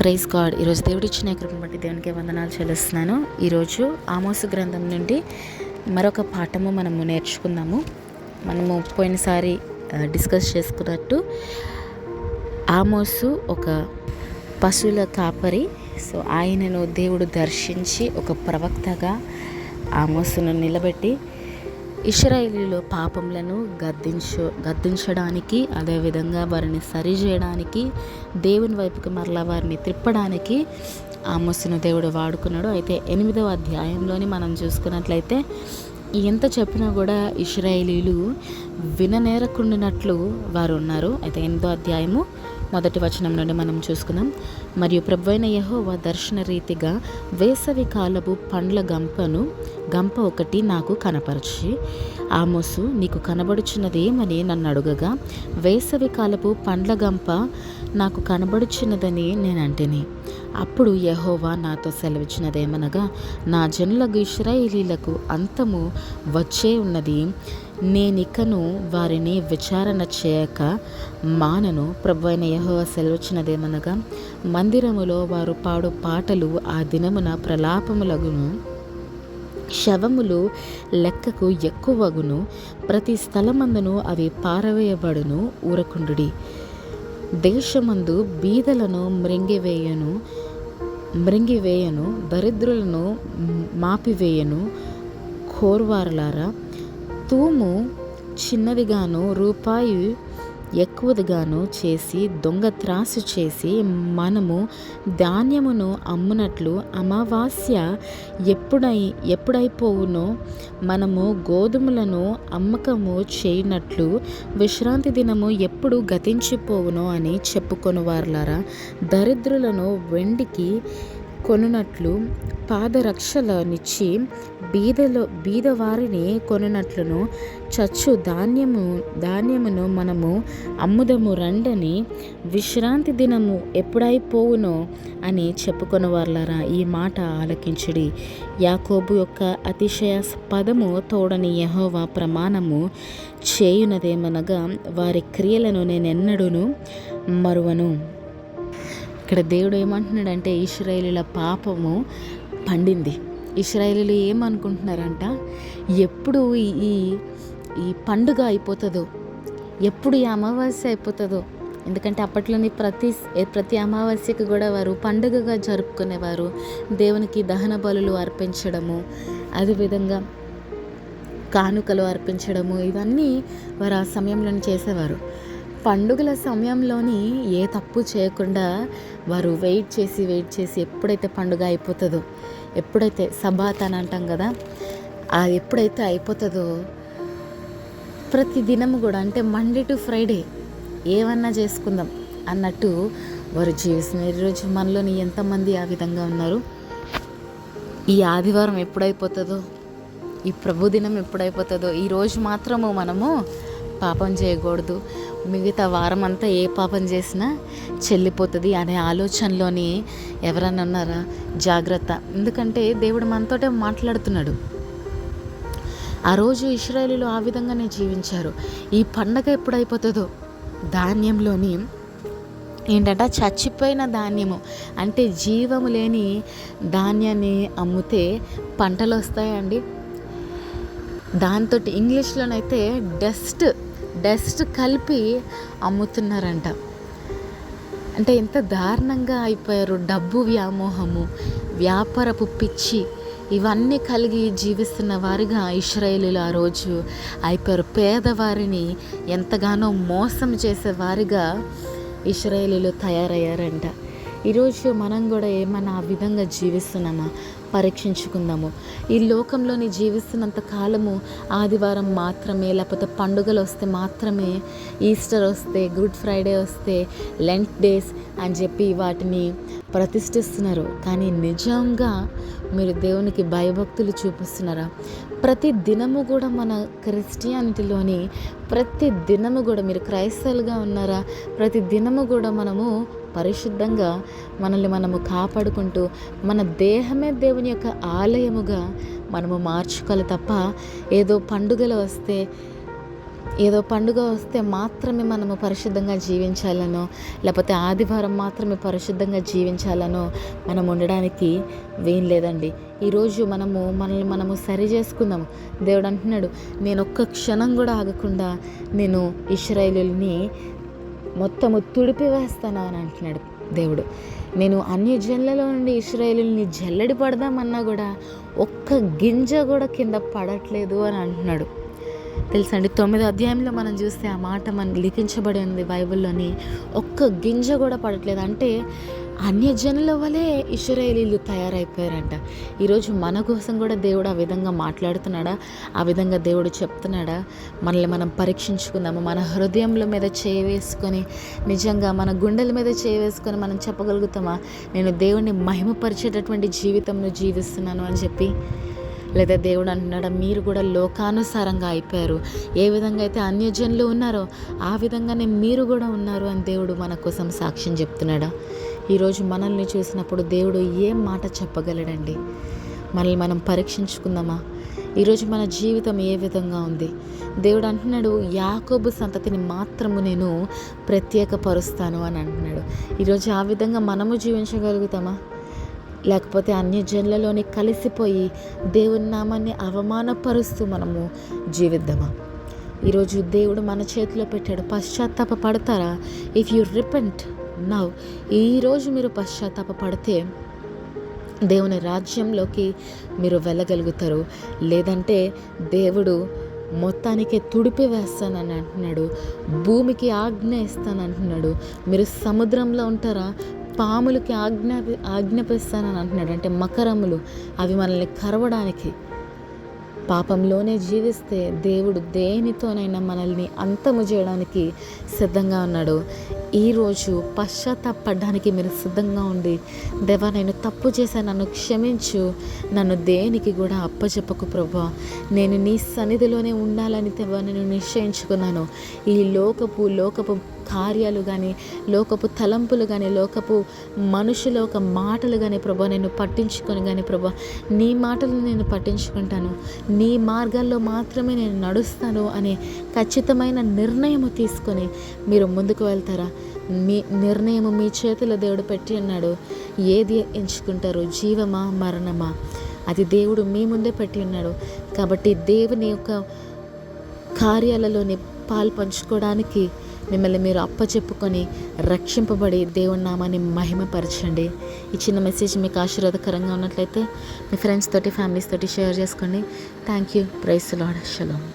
Praise God. ఈరోజు దేవుడు ఇచ్చిన కృపను బట్టి దేవునికి వందనాలు చెల్లిస్తున్నాను. ఈరోజు ఆమోసు గ్రంథం నుండి మరొక పాఠము మనము నేర్చుకుందాము. మనము పోయినసారి డిస్కస్ చేసుకున్నట్టు ఆమోసు ఒక పశువుల కాపరి. సో ఆయనను దేవుడు దర్శించి ఒక ప్రవక్తగా ఆమోసును నిలబెట్టి ఇశ్రాయేలీయుల పాపములను గద్దించడానికి, అదేవిధంగా వారిని సరిచేయడానికి, దేవుని వైపుకి మరలా వారిని త్రిప్పడానికి ఆమోసును దేవుడు వాడుకున్నాడు. అయితే 8వ అధ్యాయంలోని మనం చూసుకున్నట్లయితే ఎంత చెప్పినా కూడా ఇశ్రాయేలీయులు విననేరకుండినట్లు వారు ఉన్నారు. అయితే 8వ అధ్యాయము 1వ వచనం నుండి మనం చూసుకుందాం. మరియు ప్రభువైన యెహోవా దర్శన రీతిగా వేసవి కాలపు పండ్ల గంప ఒకటి నాకు కనపరిచి, ఆమోసు, నీకు కనబడుచున్నదేమని నన్ను అడుగగా, వేసవి కాలపు పండ్ల గంప నాకు కనబడుచున్నదని నేనంటిని. అప్పుడు యెహోవా నాతో సెలవిచ్చినదేమనగా, నా జనులకు ఇశ్రాయేలీయులకు అంతము వచ్చే ఉన్నది. నేనికను వారిని విచారణ చేయక మానను. ప్రభువైన యెహోవా సెలవిచ్చినదేమనగా, మందిరములో వారు పాడు పాటలు ఆ దినమున ప్రలాపములగును, శవములు లెక్కకు ఎక్కువగును, ప్రతి స్థలమందును అవి పారవేయబడును. ఊరకుండుడి. దేశమందు బీదలను మృంగివేయను, దరిద్రులను మాపివేయను. కోర్వారలారా, తూము చిన్నదిగాను రూపాయి ఎక్కువదిగాను చేసి దొంగ త్రాసు చేసి మనము ధాన్యమును అమ్మునట్లు అమావాస్య ఎప్పుడైపోవునో మనము గోధుమలను అమ్మకము చేయనట్లు విశ్రాంతి దినము ఎప్పుడు గతించిపోవునో అని చెప్పుకొనువారులారా, దరిద్రులను వెండికి కొనునట్లు పాదరక్షలనిచ్చి బీదవారిని కొనునట్లును చచ్చు ధాన్యమును మనము అమ్ముదము రండని విశ్రాంతి దినము ఎప్పుడైపోవునో అని చెప్పుకొనవారులారా, ఈ మాట ఆలకించుడి. యాకోబు యొక్క అతిశయాస్పదము తోడని యెహోవా ప్రమాణము చేయునదేమనగా, వారి క్రియలను నేనెన్నడూను మరువను. ఇక్కడ దేవుడు ఏమంటున్నాడంటే, ఇశ్రాయేలీయుల పాపము పండింది. ఇశ్రాయేలీయులు ఏమనుకుంటున్నారంట, ఎప్పుడు ఈ పండుగ అయిపోతుందో, ఎప్పుడు ఈ అమావాస్య అయిపోతుందో. ఎందుకంటే అప్పట్లోని ప్రతి అమావాస్యకు కూడా వారు పండుగగా జరుపుకునేవారు. దేవునికి దహన బలులు అర్పించడము, అదేవిధంగా కానుకలు అర్పించడము, ఇవన్నీ వారు ఆ సమయంలో చేసేవారు. పండుగల సమయంలోని ఏ తప్పు చేయకుండా వారు వెయిట్ చేసి ఎప్పుడైతే పండుగ అయిపోతుందో, ఎప్పుడైతే సబాత్ అని అంటాం కదా, అది ఎప్పుడైతే అయిపోతుందో ప్రతి దినము కూడా, అంటే మండే టు ఫ్రైడే ఏమన్నా చేసుకుందాం అన్నట్టు వారు జీవిస్తున్నారు. ఈరోజు మనలోని ఎంతమంది ఆ విధంగా ఉన్నారు? ఈ ఆదివారం ఎప్పుడైపోతుందో, ఈ ప్రభు దినం ఎప్పుడైపోతుందో, ఈరోజు మాత్రము మనము పాపం చేయకూడదు, మిగతా వారం అంతా ఏ పాపం చేసినా చెల్లిపోతుంది అనే ఆలోచనలోని ఎవరన్నా ఉన్నారా? జాగ్రత్త. ఎందుకంటే దేవుడు మనతోటే మాట్లాడుతున్నాడు. ఆ రోజు ఇశ్రాయేలీయులు ఆ విధంగానే జీవించారు. ఈ పండగ ఎప్పుడైపోతుందో, ధాన్యంలోని ఏంటంటే చచ్చిపోయిన ధాన్యము, అంటే జీవము లేని ధాన్యాన్ని అమ్మితే పంటలు వస్తాయండి. దాంతో ఇంగ్లీష్లోనైతే డస్ట్ కలిపి అమ్ముతున్నారంట. అంటే ఎంత దారుణంగా అయిపోయారు. డబ్బు వ్యామోహము, వ్యాపారపు పిచ్చి, ఇవన్నీ కలిగి జీవిస్తున్న వారిగా ఇశ్రాయేలీయులు ఆ రోజు అయిపోయారు. పేదవారిని ఎంతగానో మోసం చేసే వారిగా ఇశ్రాయేలీయులు తయారయ్యారంట. ఈరోజు మనం కూడా ఏమన్నా ఆ విధంగా జీవిస్తున్నామా? పరీక్షించుకుందాము. ఈ లోకంలోని జీవిస్తున్నంత కాలము ఆదివారం మాత్రమే, లేకపోతే పండుగలు వస్తే మాత్రమే, ఈస్టర్ వస్తే, గుడ్ ఫ్రైడే వస్తే, లెంట్ డేస్ అని చెప్పి వాటిని ప్రతిష్ఠిస్తున్నారు. కానీ నిజంగా మీరు దేవునికి భయభక్తులు చూపిస్తున్నారా? ప్రతి దినము కూడా మన క్రిస్టియానిటీలోని ప్రతి దినము కూడా మీరు క్రైస్తవులుగా ఉన్నారా? ప్రతి దినము కూడా మనము పరిశుద్ధంగా మనల్ని మనము కాపాడుకుంటూ మన దేహమే దేవుని యొక్క ఆలయముగా మనము మార్చుకోవాలి తప్ప, ఏదో పండుగలు వస్తే ఏదో పండుగ వస్తే మాత్రమే మనము పరిశుద్ధంగా జీవించాలనో, లేకపోతే ఆదివారం మాత్రమే పరిశుద్ధంగా జీవించాలనో మనం ఉండడానికి వీలు లేదండి. ఈరోజు మనల్ని మనము సరి చేసుకుందాము. దేవుడు అంటున్నాడు, నేను ఒక్క క్షణం కూడా ఆగకుండా నేను ఇశ్రాయేలుని మొత్తము తుడిపి వేస్తాను అని అంటున్నాడు దేవుడు. నేను అన్యజనులలో నుండి ఇశ్రాయేలుని జల్లెడి పడదామన్నా కూడా ఒక్క గింజ కూడా కింద పడట్లేదు అని అంటున్నాడు. తెలుసండి, 9వ అధ్యాయంలో మనం చూస్తే ఆ మాట మనకు లిఖించబడి ఉంది బైబిల్లోని. ఒక్క గింజ కూడా పడట్లేదు. అంటే అన్యజనుల వలె ఇశ్రాయేలీయులు తయారైపోయారంట. ఈరోజు మన కోసం కూడా దేవుడు ఆ విధంగా మాట్లాడుతున్నాడా? ఆ విధంగా దేవుడు చెప్తున్నాడా? మనల్ని మనం పరీక్షించుకుందాము. మన హృదయంలో మీద వేసుకొని, నిజంగా మన గుండెల మీద వేసుకొని మనం చెప్పగలుగుతామా, నేను దేవుణ్ణి మహిమపరిచేటటువంటి జీవితంను జీవిస్తున్నాను అని చెప్పి? లేదా దేవుడు అంటున్నాడా, మీరు కూడా లోకానుసారంగా అయిపోయారు, ఏ విధంగా అయితే అన్యజనులు ఉన్నారో ఆ విధంగానే మీరు కూడా ఉన్నారు అని దేవుడు మన కోసం సాక్ష్యం చెప్తున్నాడా? ఈరోజు మనల్ని చూసినప్పుడు దేవుడు ఏం మాట చెప్పగలడండి? మనల్ని మనం పరీక్షించుకుందామా? ఈరోజు మన జీవితం ఏ విధంగా ఉంది? దేవుడు అంటున్నాడు, యాకోబు సంతతిని మాత్రము నేను ప్రత్యేకపరుస్తాను అని అంటున్నాడు. ఈరోజు ఆ విధంగా మనము జీవించగలుగుతామా? లేకపోతే అన్యజనులలోని కలిసిపోయి దేవుని నామాన్ని అవమానపరుస్తూ మనము జీవిద్దామా? ఈరోజు దేవుడు మన చేతిలో పెట్టాడు. పశ్చాత్తాప పడతారా? ఇఫ్ యు రిపెంట్ నౌ, ఈరోజు మీరు పశ్చాత్తాప పడితే దేవుని రాజ్యంలోకి మీరు వెళ్ళగలుగుతారు. లేదంటే దేవుడు మొత్తానికే తుడిపి వేస్తానని అంటున్నాడు. భూమికి ఆజ్ఞ ఇస్తానంటున్నాడు. మీరు సముద్రంలో ఉంటారా? పాములకి ఆజ్ఞాపిస్తానని అంటున్నాడు. అంటే మకరములు అవి మనల్ని కరవడానికి. పాపంలోనే జీవిస్తే దేవుడు దేనితోనైనా మనల్ని అంతము చేయడానికి సిద్ధంగా ఉన్నాడు. ఈరోజు పశ్చాత్తాపడడానికి మీరు సిద్ధంగా ఉండి, దేవా నేను తప్పు చేశాను, నన్ను క్షమించు, నన్ను దేనికి కూడా అప్పచెప్పకు ప్రభువా, నేను నీ సన్నిధిలోనే ఉండాలని దేవా నేను నిశ్చయించుకున్నాను. ఈ లోకపు కార్యాలు కానీ, లోకపు తలంపులు కానీ, లోకపు మనుషుల ఒక మాటలు కానీ ప్రభా నేను పట్టించుకొని కానీ ప్రభా నీ మాటలు నేను పట్టించుకుంటాను, నీ మార్గాల్లో మాత్రమే నేను నడుస్తాను అనే ఖచ్చితమైన నిర్ణయం తీసుకొని మీరు ముందుకు వెళ్తారా? మీ నిర్ణయం మీ చేతిలో దేవుడు పెట్టి ఉన్నాడు. ఏది ఎంచుకుంటారు, జీవమా మరణమా? అది దేవుడు మీ ముందే పెట్టి ఉన్నాడు. కాబట్టి దేవుని యొక్క కార్యాలలోని పాలు పంచుకోవడానికి మిమ్మల్ని మీరు అప్పచెప్పుకొని రక్షింపబడి దేవుని నామాన్ని మహిమపరచండి. ఈ చిన్న మెసేజ్ మీకు ఆశీర్వాదకరంగా ఉన్నట్లయితే మీ ఫ్రెండ్స్ తోటి, ఫ్యామిలీస్ తోటి షేర్ చేసుకోండి. Thank you. Praise the lord. Shalom.